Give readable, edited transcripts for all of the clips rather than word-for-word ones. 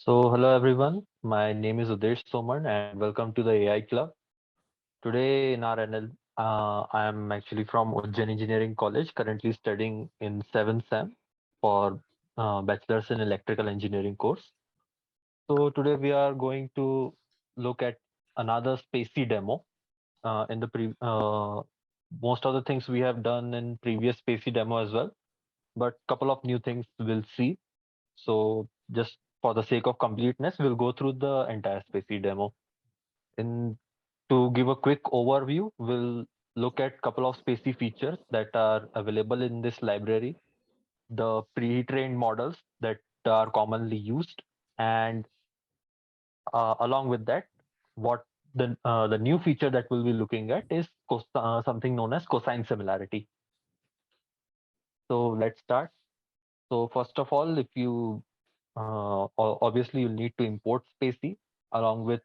Hello everyone. My name is Uddesh Soman and welcome to the AI Club. Today in our NL, I am actually from Ujjain Engineering College, currently studying in 7th SEM for Bachelor's in Electrical Engineering course. So today we are going to look at another Spacy demo. In the most of the things we have done in previous Spacy demo as well, but couple of new things we'll see. So just for the sake of completeness, we'll go through the entire Spacy demo. In To give a quick overview, we'll look at couple of Spacy features that are available in this library, the pre-trained models that are commonly used, and along with that, what the new feature that we'll be looking at is something known as cosine similarity. So let's start. So first of all, if you obviously you'll need to import Spacy along with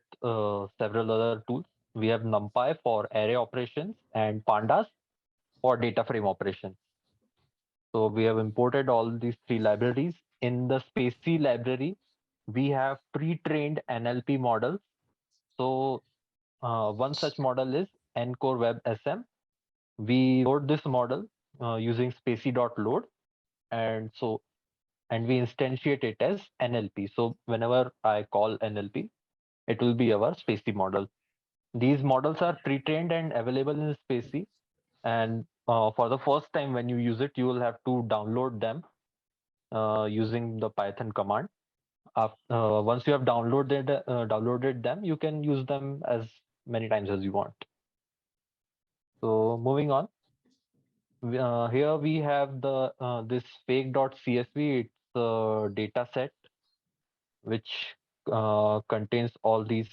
several other tools. We have NumPy for array operations and Pandas for data frame operations. So we have imported all these three libraries. In the Spacy library, we have pre-trained NLP models. So one such model is Ncore Web SM. We load this model using spacy.load, and we instantiate it as NLP. So whenever I call NLP, it will be our Spacy model. These models are pre-trained and available in Spacy. And for the first time when you use it, you will have to download them using the Python command. Once you have downloaded them, you can use them as many times as you want. So moving on, here we have the this fake.csv. It's a data set which contains all these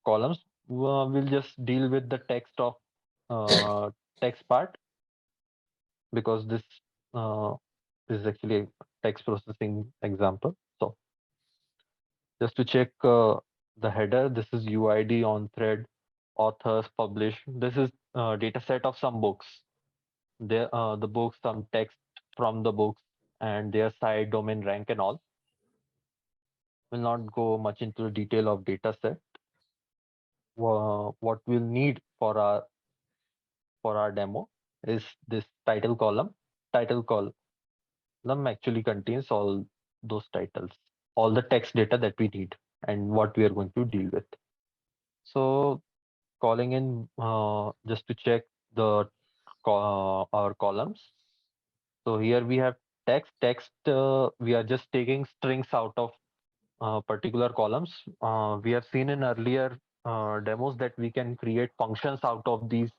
columns. We'll just deal with the text part because this is actually a text processing example. So just to check the header, this is UID on thread, authors, publish. This is data set of some books. The books, some text from the books, and their site, domain, rank, and all. Will not go much into the detail of data set. What we'll need for our demo is this title column. Title column actually contains all those titles, all the text data that we need and what we are going to deal with. So calling in just to check our columns. So here we have text. We are just taking strings out of particular columns. We have seen in earlier demos that we can create functions out of these.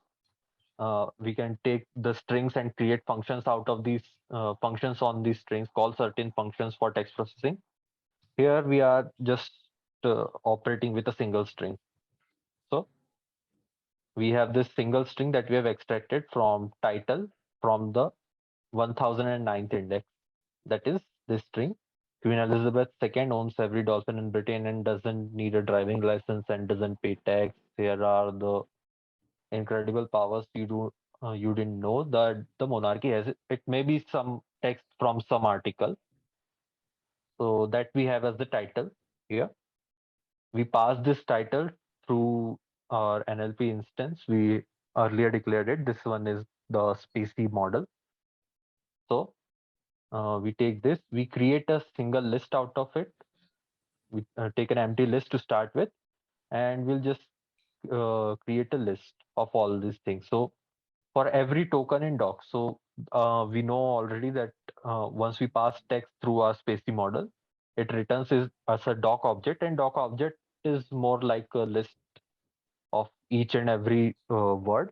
We can take the strings and create functions out of these functions on these strings, call certain functions for text processing. Here we are just operating with a single string. So we have this single string that we have extracted from title from the 1009th index. That is this string. Queen Elizabeth II owns every dolphin in Britain and doesn't need a driving license and doesn't pay tax. Here are the incredible powers you didn't know that the monarchy has. It may be some text from some article. So that we have as the title here. We pass this title through our NLP instance. We earlier declared it. This one is the Spacy model. So we take this, we create a single list out of it. We take an empty list to start with, and we'll just create a list of all these things. So for every token in doc, so we know already that once we pass text through our Spacy model, it returns as a doc object, and doc object is more like a list of each and every word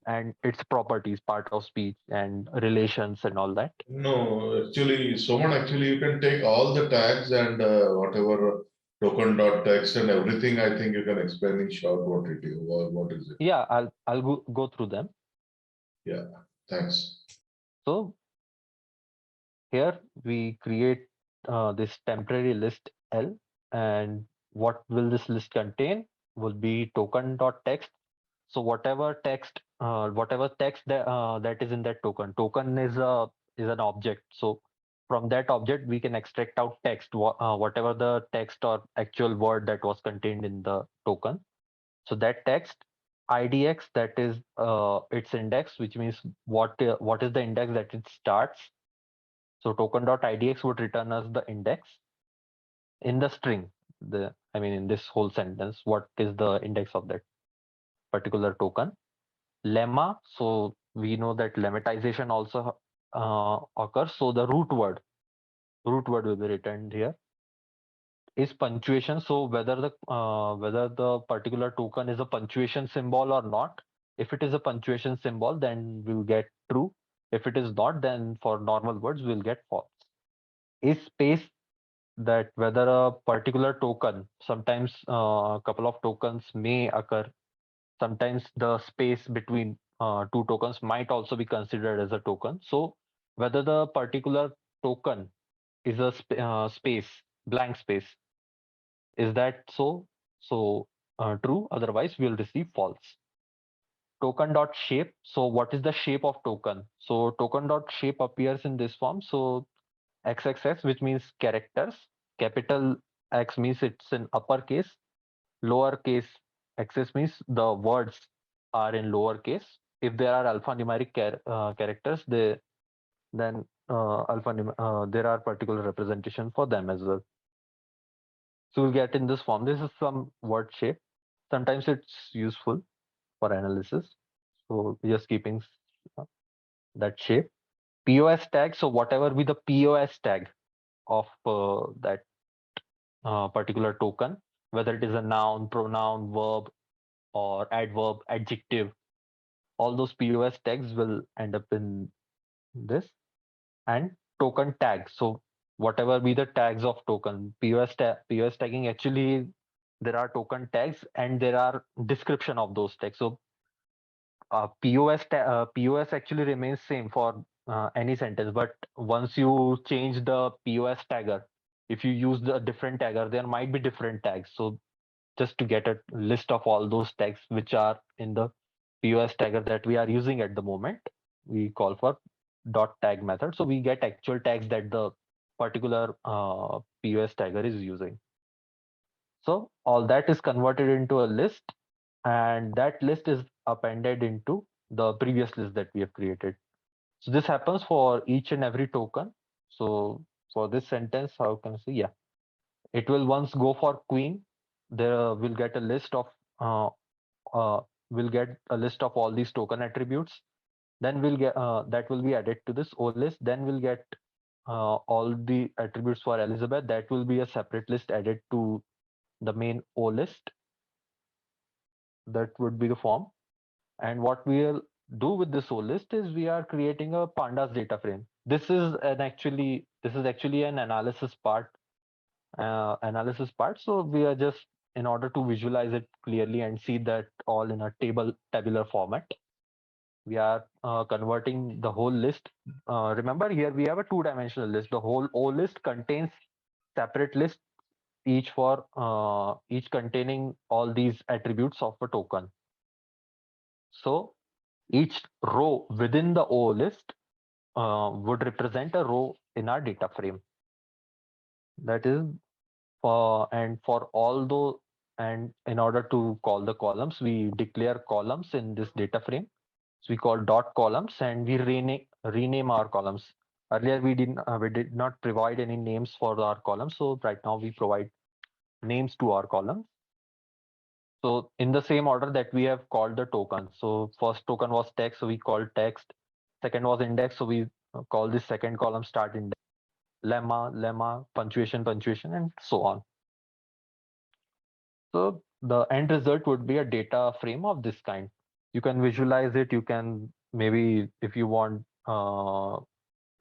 and its properties, part of speech and relations and all that. No, actually, Soman, actually, you can take all the tags and whatever token dot text and everything. I think you can explain in short what it is. What is it? Yeah, I'll go through them. Yeah, thanks. So here we create this temporary list L, and what will this list contain will be token.text. So whatever text that is in that token is an object. So from that object we can extract out text, whatever the text or actual word that was contained in the token. So that text idx, that is its index, which means what is the index that it starts. So token.idx would return us the index in the string. The I mean in this whole sentence, what is the index of that particular token. Lemma, so we know that lemmatization also occurs. So the root word will be returned here. Is punctuation. So whether the particular token is a punctuation symbol or not. If it is a punctuation symbol, then we'll get true. If it is not, then for normal words we'll get false. Is space, that whether a particular token, sometimes a couple of tokens may occur. Sometimes the space between two tokens might also be considered as a token. So whether the particular token is a space, blank space, is that so? So true, otherwise we'll receive false. Token dot shape. So what is the shape of token? So token dot shape appears in this form. So XXX, which means characters. Capital X means it's in uppercase. Lowercase xs means the words are in lowercase. If there are alphanumeric characters, then there are particular representation for them as well. So we'll get in this form. This is some word shape. Sometimes it's useful for analysis. So just keeping uh, that shape. POS tag. So whatever be the POS tag of that particular token, whether it is a noun, pronoun, verb, or adverb, adjective, all those POS tags will end up in this. And token tag. So whatever be the tags of token, POS tagging, actually there are token tags and there are description of those tags. So POS actually remains same for any sentence, but once you change the POS tagger, if you use the different tagger, there might be different tags. So just to get a list of all those tags which are in the POS tagger that we are using at the moment, we call for dot tag method. So we get actual tags that the particular POS tagger is using. So all that is converted into a list, and that list is appended into the previous list that we have created. So this happens for each and every token. So for this sentence, how can I say? Yeah, it will once go for queen. There will get a list of uh, we'll get a list of all these token attributes. Then we'll get that will be added to this O list. Then we'll get all the attributes for Elizabeth. That will be a separate list added to the main O list. That would be the form. And what we'll do with this O list is we are creating a pandas data frame. This is actually an analysis part. So we are just, in order to visualize it clearly and see that all in a tabular format, we are converting the whole list. Remember, here we have a two-dimensional list. The whole O list contains separate lists, each containing all these attributes of a token. So each row within the O list would represent a row in our data frame. That is for all those, and in order to call the columns, we declare columns in this data frame. So we call dot columns, and we rename our columns. Earlier we did not provide any names for our columns, so right now we provide names to our columns. So in the same order that we have called the tokens. So first token was text, so we called text. Second was index, so we call this second column start index. Lemma, punctuation, and so on. So the end result would be a data frame of this kind. You can visualize it. You can maybe, if you want to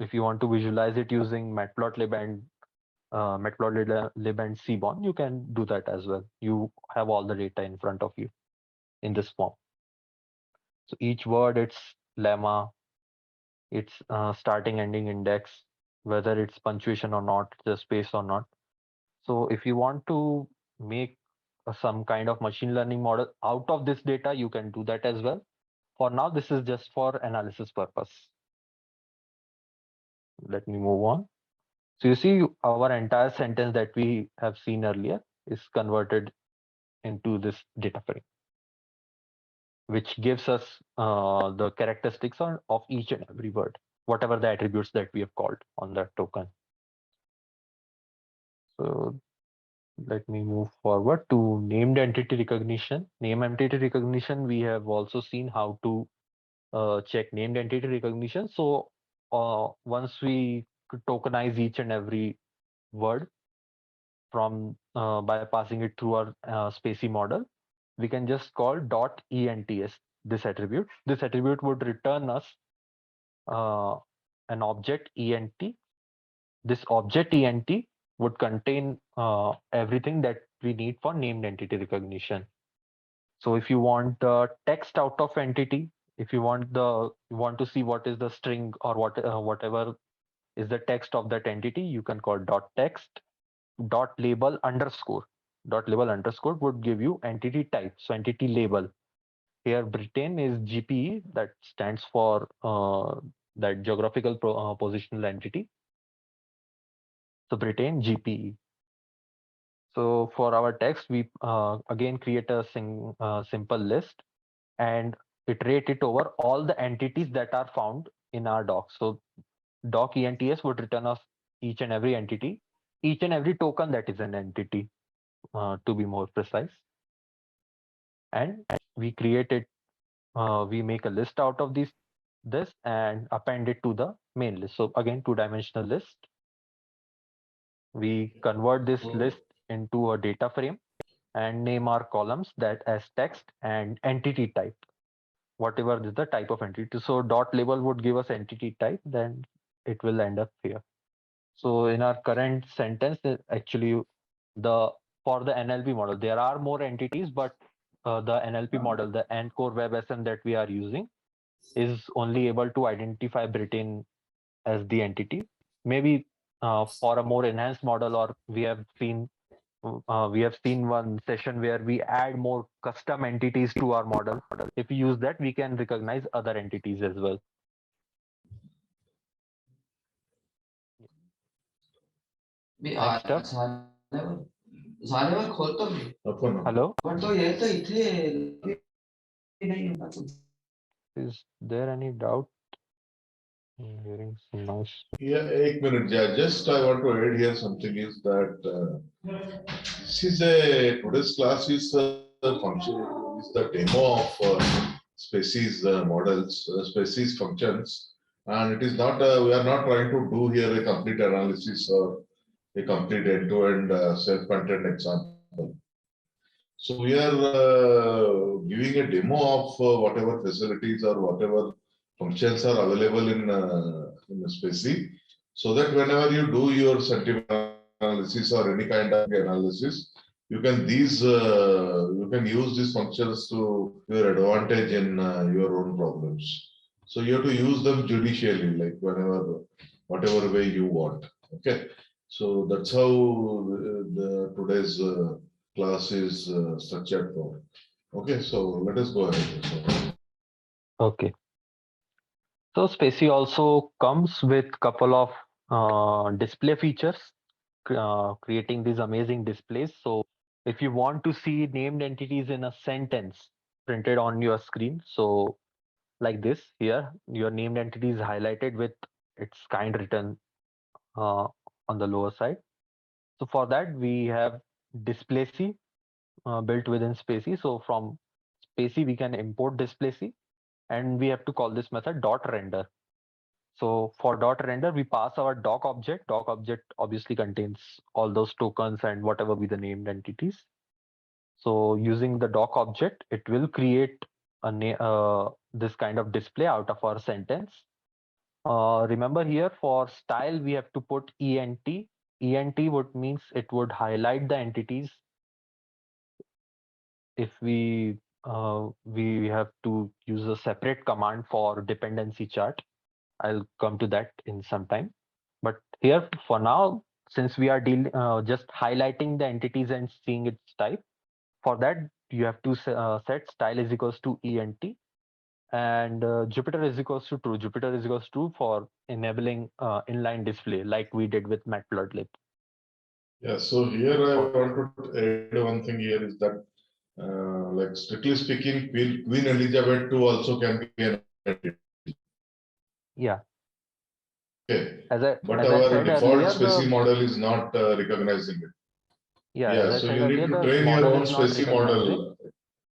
visualize it using Matplotlib and Seaborn, you can do that as well. You have all the data in front of you in this form. So each word, its lemma, its starting, ending index, whether it's punctuation or not, just space or not. So if you want to make some kind of machine learning model out of this data, you can do that as well. For now, this is just for analysis purpose. Let me move on. So you see, our entire sentence that we have seen earlier is converted into this data frame, which gives us the characteristics of each and every word, whatever the attributes that we have called on that token. So let me move forward to named entity recognition. Name entity recognition, we have also seen how to check named entity recognition. So once we tokenize each and every word from by passing it through our Spacy model, we can just call .ents this attribute. This attribute would return us uh, an object ent. This object ent would contain everything that we need for named entity recognition. So if you want the text out of entity, if you want to see what is the string or whatever is the text of that entity, you can call .text .label underscore. .label underscore would give you entity type, so entity label. Here Britain is GPE, that stands for that geographical positional entity. So Britain GPE. So for our text, we again create a simple list and iterate it over all the entities that are found in our doc. So doc ENTS would return us each and every entity, each and every token that is an entity, to be more precise. And we create it, we make a list out of this and append it to the main list. So again, two-dimensional list. We convert this list into a data frame and name our columns that as text and entity type, whatever is the type of entity. So dot label would give us entity type, then it will end up here. So in our current sentence, actually the for the NLP model, there are more entities, but the NLP model, the N-core WebSM that we are using, is only able to identify Britain as the entity. Maybe for a more enhanced model, or we have seen one session where we add more custom entities to our model. If we use that, we can recognize other entities as well. Next up, hello. Is there any doubt? I'm hearing some noise. Yeah, 1 minute. Yeah, just I want to add here something is that this is a today's class is function is the demo of species models, species functions, and it is not we are not trying to do here a complete analysis or a complete end-to-end self-contained example. So we are giving a demo of whatever facilities or whatever functions are available in Spacy, so that whenever you do your sentiment analysis or any kind of analysis, you can use these functions to your advantage in your own problems. So you have to use them judicially, like whatever way you want. Okay, so that's how the today's class is structured for. Okay, so let us go ahead. So, Okay. So Spacy also comes with couple of display features, creating these amazing displays. So if you want to see named entities in a sentence printed on your screen, so like this here, your named entity is highlighted with its kind written uh, on the lower side. So for that, we have Displacy built within Spacy. So from Spacy, we can import Displacy, and we have to call this method dot render. So for dot render, we pass our doc object. Doc object obviously contains all those tokens and whatever be the named entities. So using the doc object, it will create this kind of display out of our sentence. Remember here for style, we have to put ENT. ENT would means it would highlight the entities. If we have to use a separate command for dependency chart. I'll come to that in some time. But here for now, since we are just highlighting the entities and seeing its type, for that you have to set style is equals to ENT, and Jupiter is equals to true. Jupiter is equals to true for enabling inline display, like we did with Matplotlib. Yeah, so here I For want to add one thing here is that, like strictly speaking, Queen Elizabeth II also can be an entity. yeah, Okay, as I but as I our said default earlier, Spacy the model is not recognizing it. yeah, as Yeah, I so said you need earlier, to the train your model own is not Spacy recognizing. model.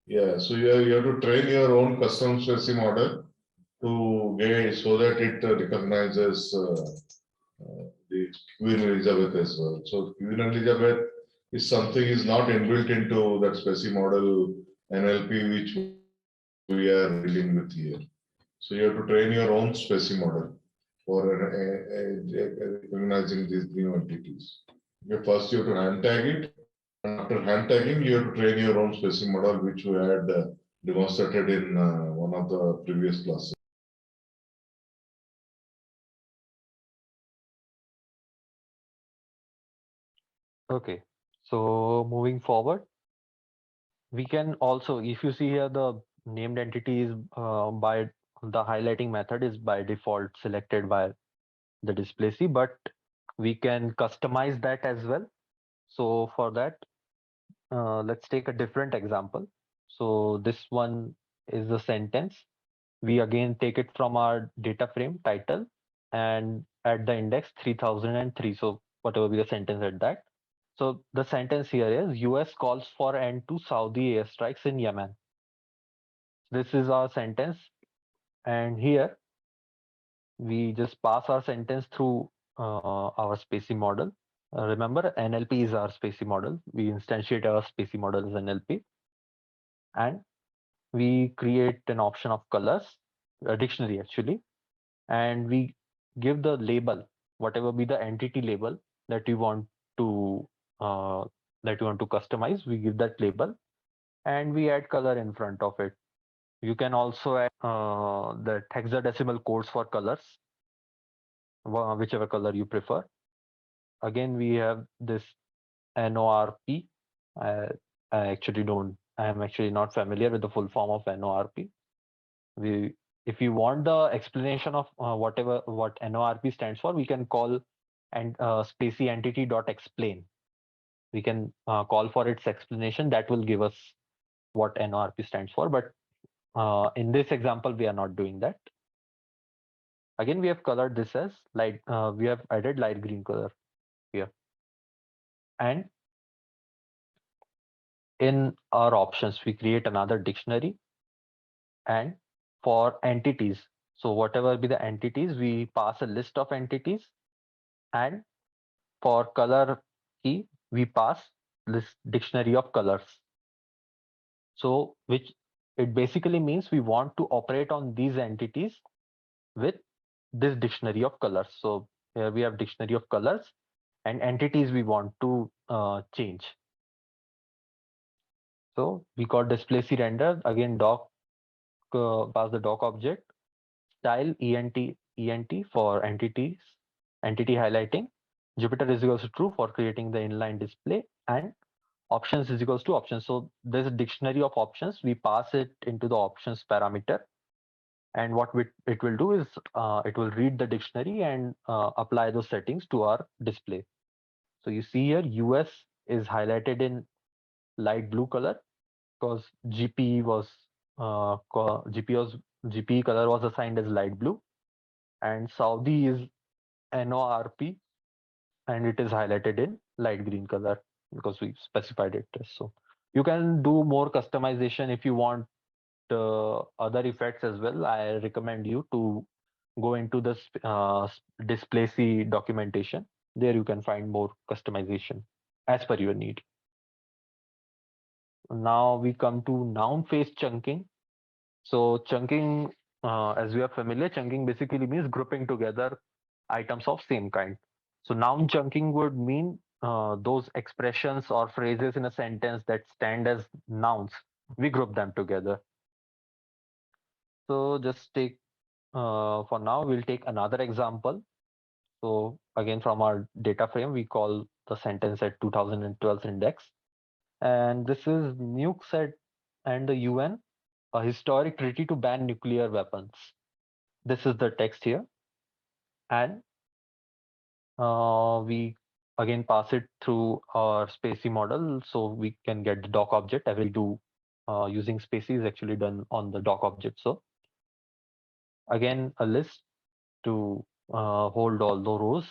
Yeah, so you have to train your own custom Spacy model to get so that it recognizes the Queen Elizabeth as well. So Queen Elizabeth is something is not inbuilt into that Spacy model NLP which we are dealing with here. So you have to train your own Spacy model for recognizing these new entities. Okay, first you have to hand tag it, and after hand tagging, you have to train your own Spacy model, which we had demonstrated in one of the previous classes. Okay, so moving forward, we can also, if you see here, the named entity is by the highlighting method is by default selected by the display C, but we can customize that as well. So for that, let's take a different example. So this one is a sentence. We again take it from our data frame title and at the index 3003. So whatever be the sentence at that. So the sentence here is US calls for end to Saudi airstrikes in Yemen. This is our sentence. And here we just pass our sentence through our Spacy model. Remember, NLP is our Spacy model. We instantiate our Spacy model as NLP. And we create an option of colors, a dictionary actually, and we give the label, whatever be the entity label that you want to uh, customize. We give that label, and we add color in front of it. You can also add the hexadecimal codes for colors, whichever color you prefer. Again, we have this NORP. I, I actually don't. I am actually not familiar with the full form of NORP. We, if you want the explanation of what NORP stands for, we can call and Spacy entity dot explain. We can call for its explanation. That will give us what NORP stands for. But in this example, we are not doing that. Again, we have colored this as light. We have added light green color here. And in our options, we create another dictionary. And for entities, so whatever be the entities, we pass a list of entities. And for color key, we pass this dictionary of colors. So, which it basically means we want to operate on these entities with this dictionary of colors. So here we have dictionary of colors and entities we want to change. So we got display C render, again doc, pass the doc object, style ent for entities, entity highlighting. Jupiter is equals to true for creating the inline display, and options is equals to options. So there's a dictionary of options. We pass it into the options parameter. And what it will do is it will read the dictionary and apply those settings to our display. So you see here, US is highlighted in light blue color because GP was GP was GP color was assigned as light blue, and Saudi is NORP and it is highlighted in light green color because we specified it as so. You can do more customization if you want other effects as well. I recommend you to go into the display C documentation. There you can find more customization as per your need. Now we come to noun phrase chunking. So chunking, as we are familiar, chunking basically means grouping together items of same kind. So noun chunking would mean those expressions or phrases in a sentence that stand as nouns. We group them together. So just take for now, we'll take another example. So again, from our data frame, we call the sentence at 2012 index. And this is nukes at and the UN. a historic treaty to ban nuclear weapons. This is the text here, and we again pass it through our Spacy model so we can get the doc object. Everything we do using Spacy is actually done on the doc object. So again, a list to hold all the rows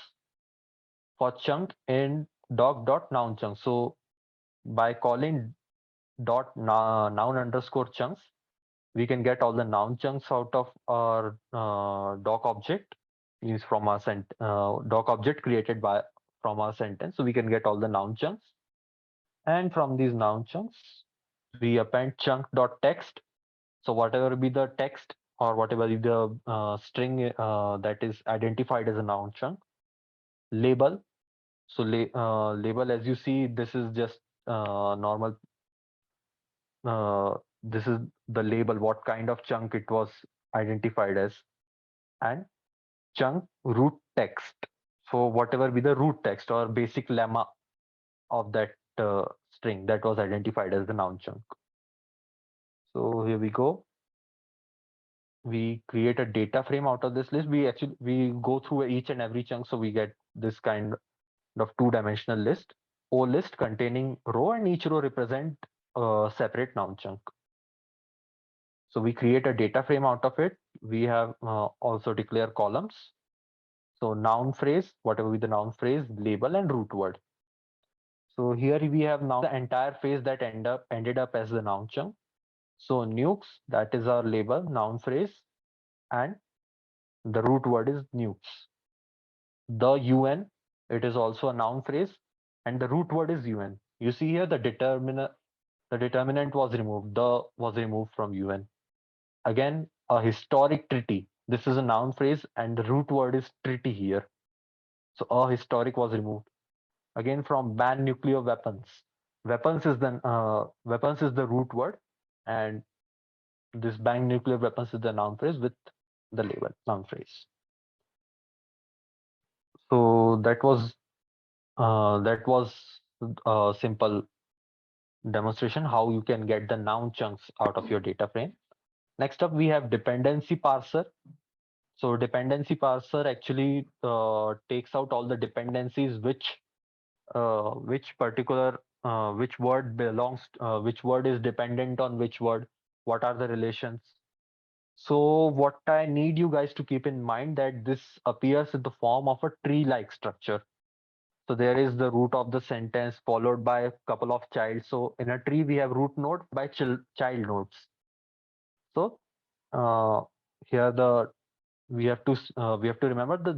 for chunk in doc.noun chunk. So by calling noun underscore chunks, we can get all the noun chunks out of our doc object, means from our doc object created by from our sentence. So we can get all the noun chunks, and from these noun chunks, we append chunk.text. So whatever be the text or whatever be the string that is identified as a noun chunk, label. So label, as you see, this is just normal. This is the label, what kind of chunk it was identified as, and chunk root text. So whatever be the root text or basic lemma of that string that was identified as the noun chunk. So here we go. We create a data frame out of this list. We go through each and every chunk, so we get this kind of two-dimensional list. O list containing row, and each row represent a separate noun chunk. So we create a data frame out of it. We have also declare columns. So noun phrase, whatever be the noun phrase, label, and root word. So here we have now the entire phrase that ended up as the noun chunk. So nukes, that is our label, noun phrase, and the root word is nukes. The UN, it is also a noun phrase, and the root word is UN. You see here the determinant was removed. The was removed from UN. Again, a historic treaty. This is a noun phrase, and the root word is treaty here. So a historic was removed. Again, from ban nuclear weapons. Weapons is the root word, and this ban nuclear weapons is the noun phrase with the label noun phrase. So that was a simple demonstration how you can get the noun chunks out of your data frame. Next up, we have dependency parser. So dependency parser actually takes out all the dependencies which particular which word belongs which word is dependent on which word, what are the relations. So what I need you guys to keep in mind that this appears in the form of a tree like structure. So there is the root of the sentence followed by a couple of childs. So in a tree we have root node by child nodes. So uh, here the we have to remember that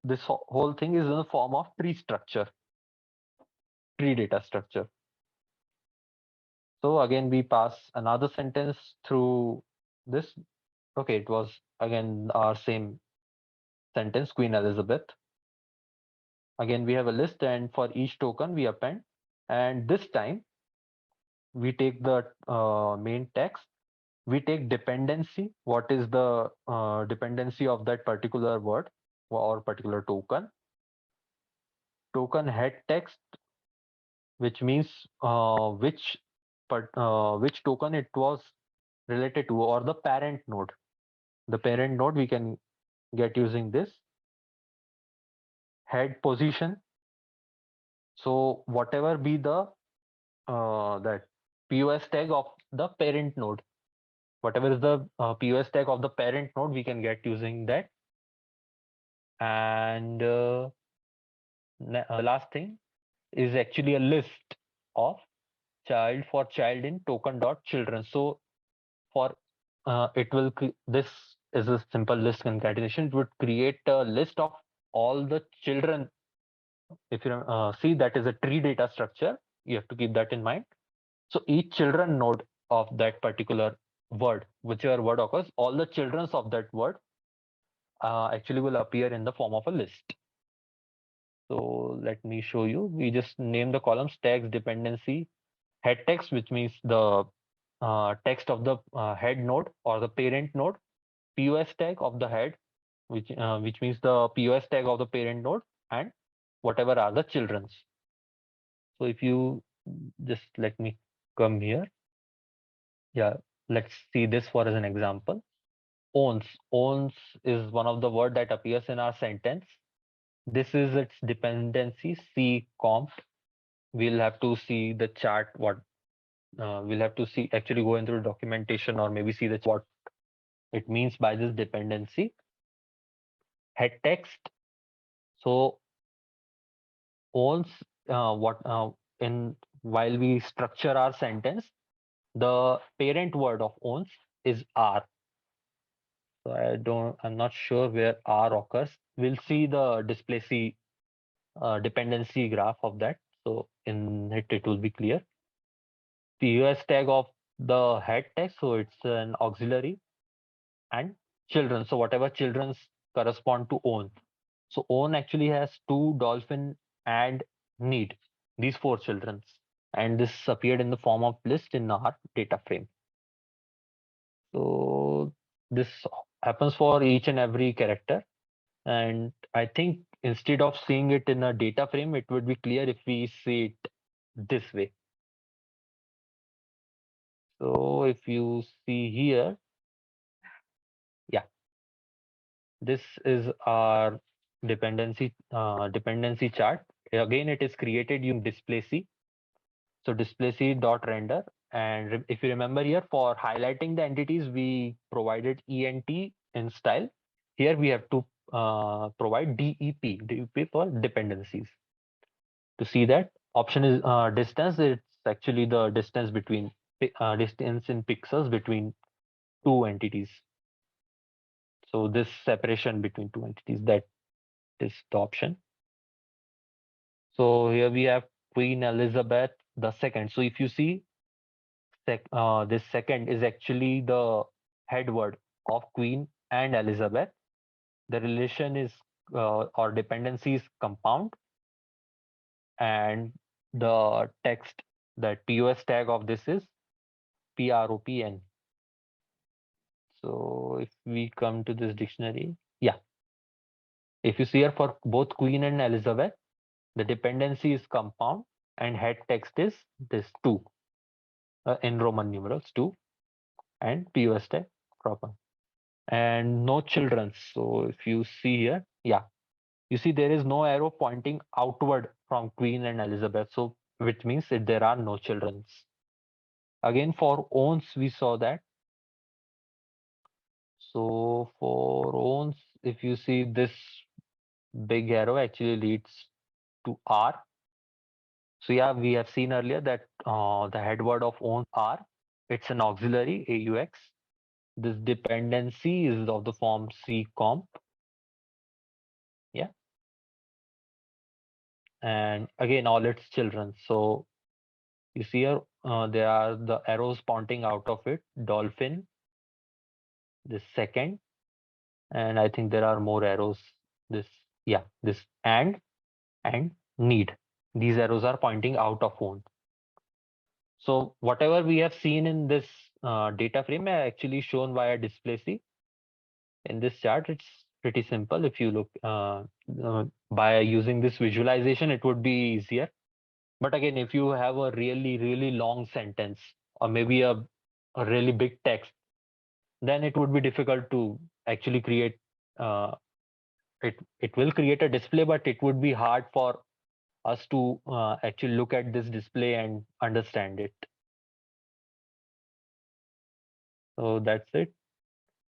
this whole thing is in the form of tree structure, tree data structure. So again, we pass another sentence through this. Okay, it was again our same sentence, Queen Elizabeth. Again, we have a list, and for each token we append. And this time we take the main text. We take dependency. What is the dependency of that particular word or particular token? Token head text, which means which token it was related to, or the parent node. The parent node we can get using this head position. So whatever be the that POS tag of the parent node, whatever is the POS tag of the parent node, we can get using that. And the last thing is actually a list of child for child in token dot children. So for this is a simple list concatenation. It would create a list of all the children. If you see, that is a tree data structure, you have to keep that in mind. So each children node of that particular word, whichever word occurs, all the childrens of that word actually will appear in the form of a list. So let me show you. We just name the columns tags dependency head text, which means the text of the head node or the parent node, POS tag of the head, which means the POS tag of the parent node, and whatever are the childrens. So if you just let me come here. Yeah. Let's see this for as an example. Owns. Owns is one of the word that appears in our sentence. This is its dependency, C comp. We'll have to see the chart. What we'll have to see actually go into the documentation or maybe see the what it means by this dependency. Head text. So owns what in while we structure our sentence, the parent word of owns is R. So I'm not sure where R occurs. We'll see the display dependency graph of that. So in it, it will be clear. The US tag of the head tag, so it's an auxiliary and children. So whatever children's correspond to own. So own actually has two dolphin and need. These four children. And this appeared in the form of list in our data frame. So this happens for each and every character. And I think instead of seeing it in a data frame, it would be clear if we see it this way. So if you see here, yeah, this is our dependency chart. Again, it is created using display. So display dot render. And if you remember here, for highlighting the entities, we provided ENT in style. Here we have to provide DEP for dependencies. To see that option is distance. It's actually the distance between distance in pixels between two entities. So this separation between two entities, that is the option. So here we have Queen Elizabeth the second. So if you see this second is actually the head word of Queen and Elizabeth. The relation is or dependency is compound, and the text, the TOS tag of this is PROPN. So if we come to this dictionary, yeah, if you see here for both Queen and Elizabeth, the dependency is compound and head text is this two in Roman numerals two and POS tag proper and no children. So if you see here, yeah, you see there is no arrow pointing outward from Queen and Elizabeth. So which means that there are no children. Again for owns we saw that. So for owns, if you see this big arrow actually leads to R. So yeah, we have seen earlier that the head word of owns R. It's an auxiliary AUX. This dependency is of the form C comp. Yeah, and again all its children. So you see here there are the arrows pointing out of it. Dolphin, this second, and I think there are more arrows. This yeah, this and need. These arrows are pointing out of phone. So whatever we have seen in this data frame are actually shown via display C. In this chart, it's pretty simple. If you look by using this visualization, it would be easier. But again, if you have a really long sentence or maybe a really big text, then it would be difficult to actually create. Uh, it will create a display, but it would be hard for us to actually look at this display and understand it. So that's it.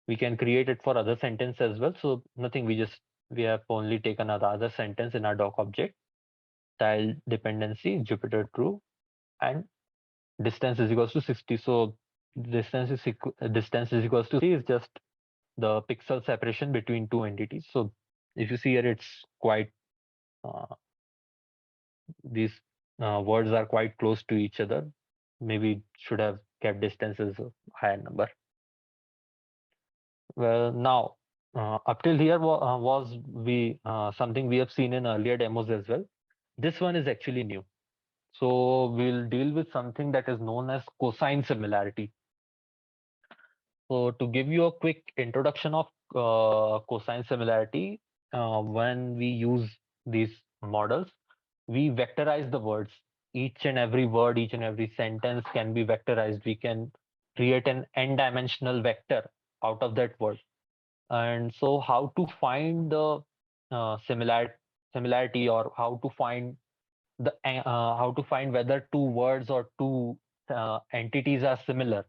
We can create it for other sentence as well. So nothing. We have only taken another sentence in our doc object. Style dependency Jupiter true and distance is equals to 60. So distance is equals to 60 is just the pixel separation between two entities. So if you see here, it's quite uh, these words are quite close to each other. Maybe should have kept distances a higher number. Well, now up till here was we something we have seen in earlier demos as well. This one is actually new. So we'll deal with something that is known as cosine similarity. So to give you a quick introduction of cosine similarity, when we use these models, we vectorize the words. Each and every word, each and every sentence can be vectorized. We can create an n-dimensional vector out of that word. And so how to find the similarity, or how to find whether two words or two entities are similar.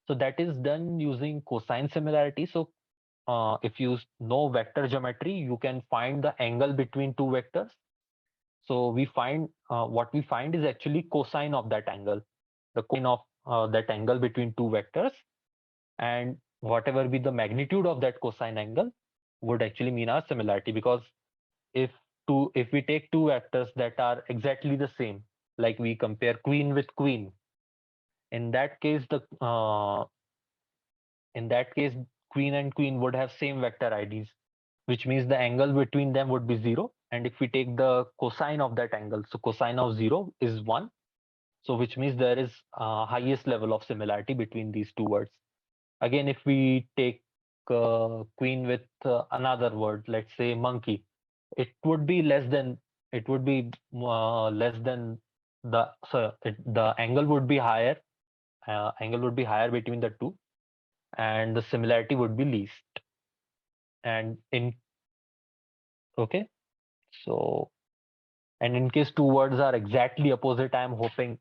So that is done using cosine similarity. So if you know vector geometry, you can find the angle between two vectors. So we find what we find is actually cosine of that angle, the cosine of that angle between two vectors, and whatever be the magnitude of that cosine angle would actually mean our similarity. Because if if we take two vectors that are exactly the same, like we compare queen with queen, in that case the in that case queen and queen would have same vector IDs, which means the angle between them would be 0. And if we take the cosine of that angle, so cosine of 0 is 1, so which means there is highest level of similarity between these two words. Again, if we take queen with another word, let's say monkey, it would be less than, it would be less than the angle would be higher, angle would be higher between the two, and the similarity would be least. And in okay, so and in case two words are exactly opposite, I am hoping,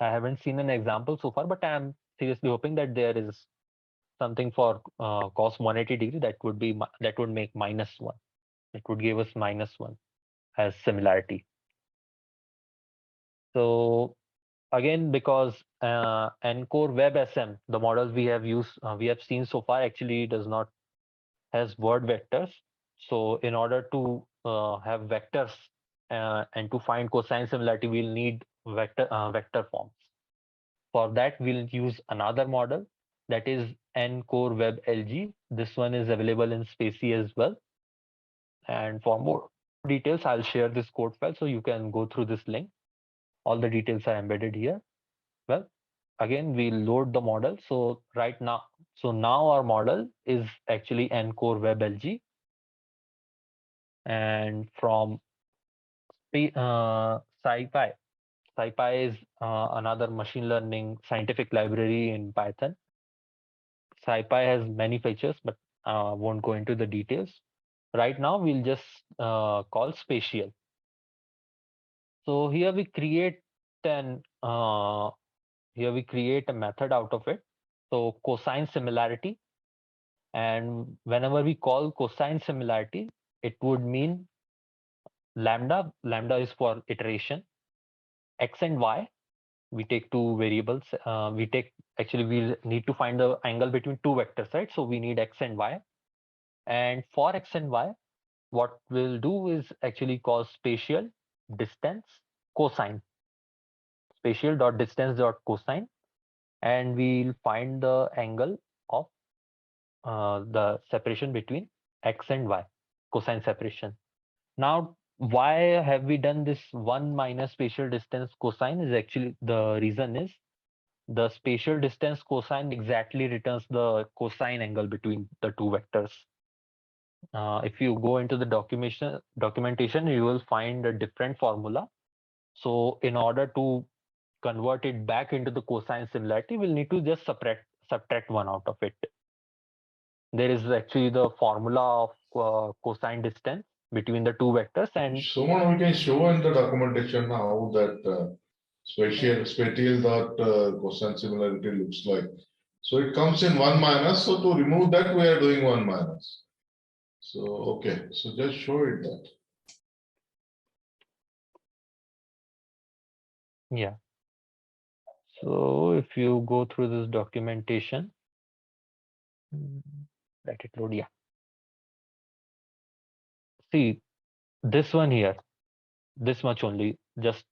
I haven't seen an example so far, but I am seriously hoping that there is something for cos 180 degree, that would be that would make -1. It would give us -1 as similarity. So again, because Encore Web SM, the models we have used, we have seen so far, actually does not has word vectors. So in order to have vectors and to find cosine similarity, we'll need vector forms. For that, we'll use another model, that is Encore Web LG. This one is available in Spacy as well. And for more details, I'll share this code file so you can go through this link. All the details are embedded here. Well, again, we load the model. So right now, so now our model is actually Encore Web LG. And from SciPy, SciPy is another machine learning scientific library in Python. SciPy has many features, but won't go into the details. Right now, we'll just call spatial. So an here we create a method out of it. So cosine similarity, and whenever we call cosine similarity, it would mean lambda. Lambda is for iteration. X and y. We take two variables. We take actually we need to find the angle between two vectors, right? So we need x and y. And for x and y, what we'll do is actually call spatial distance cosine. Spatial dot distance dot cosine, and we'll find the angle of the separation between x and y, cosine separation. Now, why have we done this 1 minus spatial distance cosine? Is actually, the reason is the spatial distance cosine exactly returns the cosine angle between the two vectors. If you go into the documentation, you will find a different formula. So in order to convert it back into the cosine similarity, we'll need to just subtract one out of it. There is actually the formula of cosine distance between the two vectors, and Someone we can show in the documentation how that spatial dot cosine similarity looks like. So it comes in 1 minus. So to remove that, we are doing 1 minus. So okay, so just show it that. yeah. So if you go through this documentation, mm, let it load. Yeah. See this one here, this much only. Just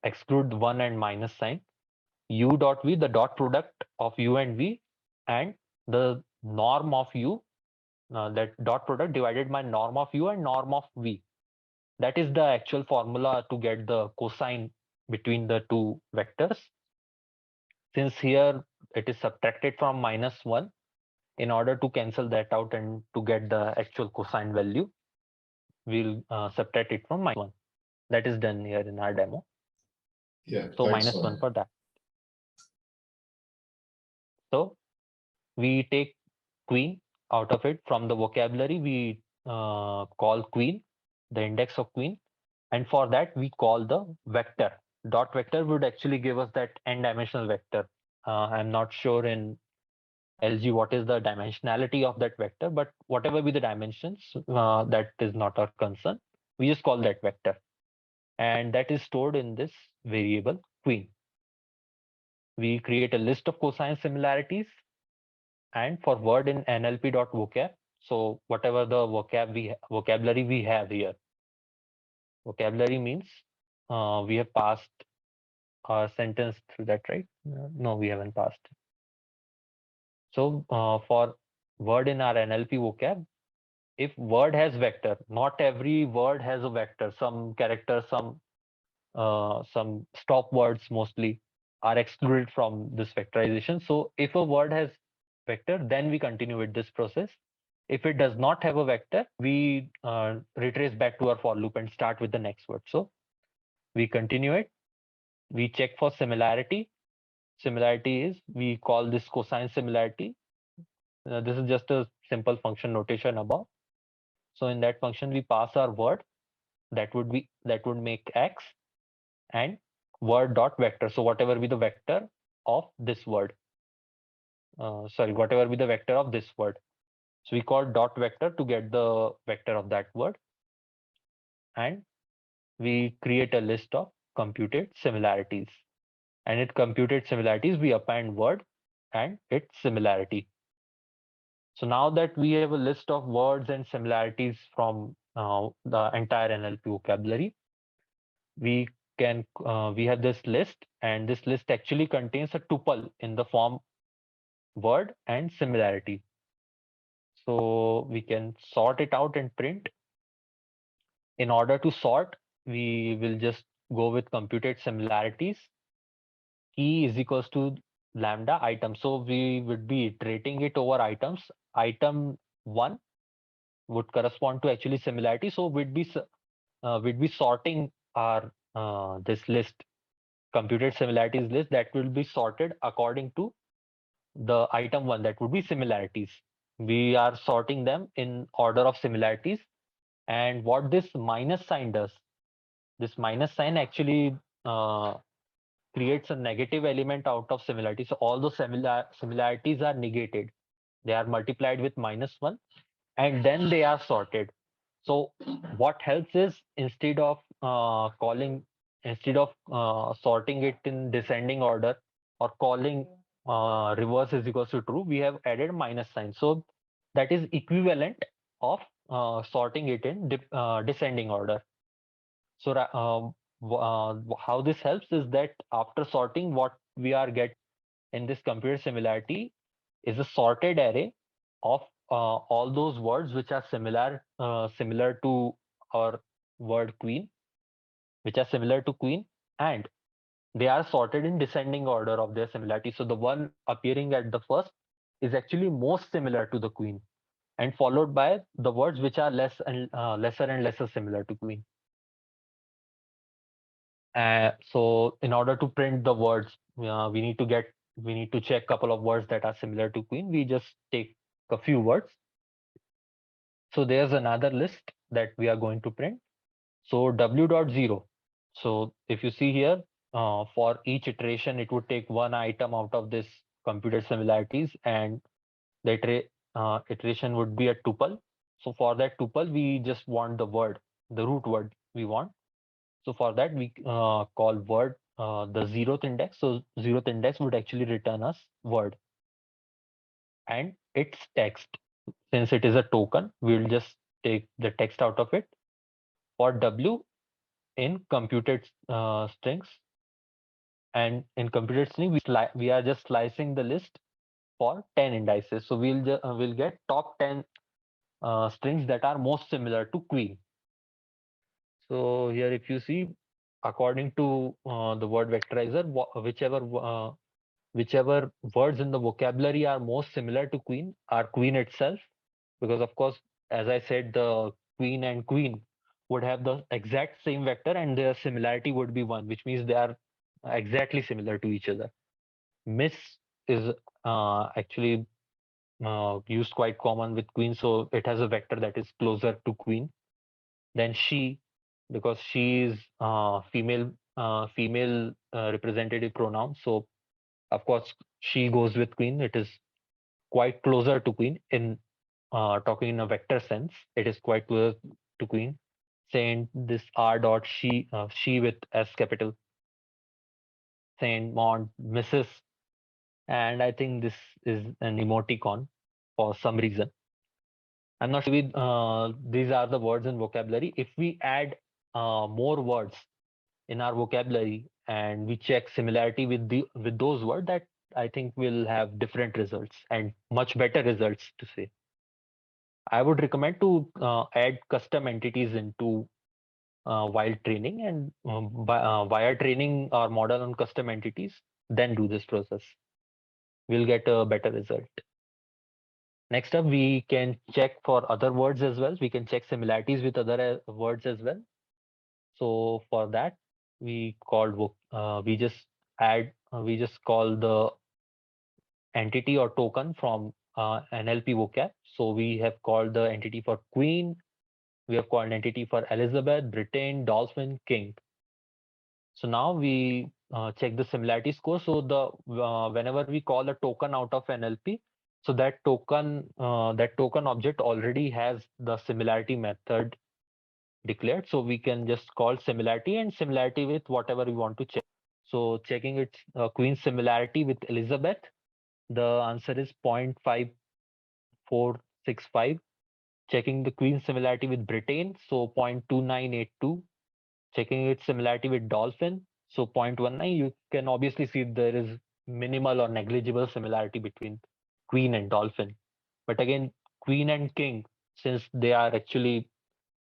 exclude one and minus sign. U dot v, the dot product of u and v, and the norm of u, that dot product divided by norm of u and norm of v. That is the actual formula to get the cosine between the two vectors. Since here it is subtracted from -1, in order to cancel that out and to get the actual cosine value, we'll subtract it from -1. That is done here in our demo. Yeah, So thanks. -1 for that. So we take queen out of it from the vocabulary. We call queen, the index of queen, and for that we call the vector. Dot vector would actually give us that n-dimensional vector. I'm not sure in LG what is the dimensionality of that vector, but whatever be the dimensions, that is not our concern. We just call that vector, and that is stored in this variable queen. We create a list of cosine similarities, and for word in NLP.vocab, so whatever the vocabulary we have here, vocabulary means we have passed our sentence through that, right? No, we haven't passed. So for word in our NLP vocab, if word has vector, not every word has a vector. Some characters, some stop words mostly are excluded from this vectorization. So if a word has vector, then we continue with this process. If it does not have a vector, we retrace back to our for loop and start with the next word. So we continue it. We check for similarity. Similarity is, we call this cosine similarity. This is just a simple function notation above. So in that function, we pass our word, that would make x, and word dot vector. So whatever be the vector of this word, sorry, whatever be the vector of this word. So we call dot vector to get the vector of that word, and we create a list of computed similarities. And it computed similarities, we append word and its similarity. So now that we have a list of words and similarities from the entire NLP vocabulary, we we have this list, and this list actually contains a tuple in the form word and similarity. So we can sort it out and print. In order to sort, we will just go with computed similarities. Key is equals to lambda item. So we would be iterating it over items. Item one would correspond to actually similarity. So we'd be sorting our this list, computed similarities list, that will be sorted according to the item one, that would be similarities. We are sorting them in order of similarities. And what this minus sign does, this minus sign actually creates a negative element out of similarity. So all those similarities are negated. They are multiplied with -1, and then they are sorted. So what helps is, instead of sorting it in descending order, or calling reverse is equals to true, we have added minus sign. So that is equivalent of sorting it in descending order. So how this helps is that after sorting, what we are get in this computer similarity is a sorted array of all those words which are similar to our word queen, which are similar to queen, and they are sorted in descending order of their similarity. So the one appearing at the first is actually most similar to the queen, and followed by the words which are lesser and lesser similar to queen. So in order to print the words, we need to check couple of words that are similar to queen. We just take a few words. So there's another list that we are going to print. So w.0. So if you see here, for each iteration, it would take one item out of this computed similarities, and the iteration would be a tuple. So for that tuple, we just want the word, the root word we want. So for that, we call word the zeroth index. So zeroth index would actually return us word and its text. Since it is a token, we'll just take the text out of it. For W, in computed strings, and in computed string, we are just slicing the list for 10 indices. So we'll get top 10 strings that are most similar to queen. So here, if you see, according to the word vectorizer, whichever words in the vocabulary are most similar to queen are queen itself, because of course, as I said, the queen and queen would have the exact same vector, and their similarity would be 1, which means they are exactly similar to each other. Miss is actually used quite common with queen, so it has a vector that is closer to queen. Then she, because she is female representative pronoun, so of course she goes with queen. It is quite closer to queen in talking in a vector sense. It is quite close to queen. Saint this R dot she with S capital, Saint Mont Mrs. And I think this is an emoticon for some reason. I'm not sure. These are the words in vocabulary. If we add more words in our vocabulary and we check similarity with those words, that I think will have different results and much better results to say. I would recommend to add custom entities into while training, and via training our model on custom entities, then do this process. We'll get a better result. Next up, we can check for other words as well. We can check similarities with other words as well. So for that, we just call the entity or token from NLP vocab. So we have called the entity for queen. We have called entity for Elizabeth, Britain, dolphin, king. So now we check the similarity score. So the whenever we call a token out of NLP, so that token object already has the similarity method declared. So we can just call similarity and similarity with whatever we want to check. So checking its queen similarity with Elizabeth, the answer is 0.5465. Checking the queen similarity with Britain, so 0.2982. Checking its similarity with dolphin, so 0.19. You can obviously see there is minimal or negligible similarity between queen and dolphin. But again, queen and king, since they are actually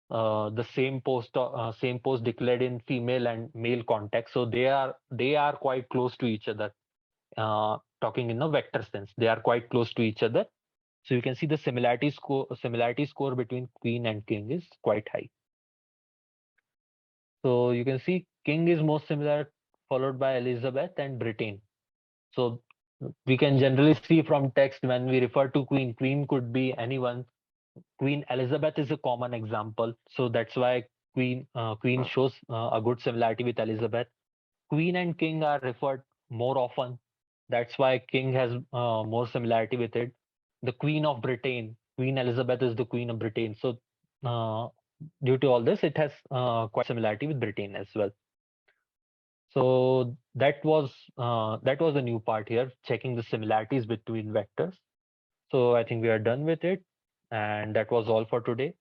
the same post declared in female and male context, so they are quite close to each other. Talking in a vector sense, they are quite close to each other. So you can see the similarity score between queen and king is quite high. So you can see king is most similar, followed by Elizabeth and Britain. So we can generally see from text when we refer to queen, queen could be anyone. Queen Elizabeth is a common example. So that's why queen shows a good similarity with Elizabeth. Queen and king are referred more often. That's why king has more similarity with it. The Queen of Britain, Queen Elizabeth is the Queen of Britain. So uh, due to all this, it has quite similarity with Britain as well. So that was the new part here, checking the similarities between vectors. So I think we are done with it, and that was all for today.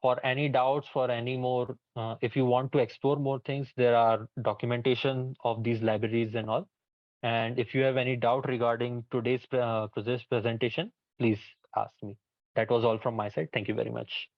For any doubts, for any more, if you want to explore more things, there are documentation of these libraries and all. And if you have any doubt regarding today's presentation, please ask me. That was all from my side. Thank you very much.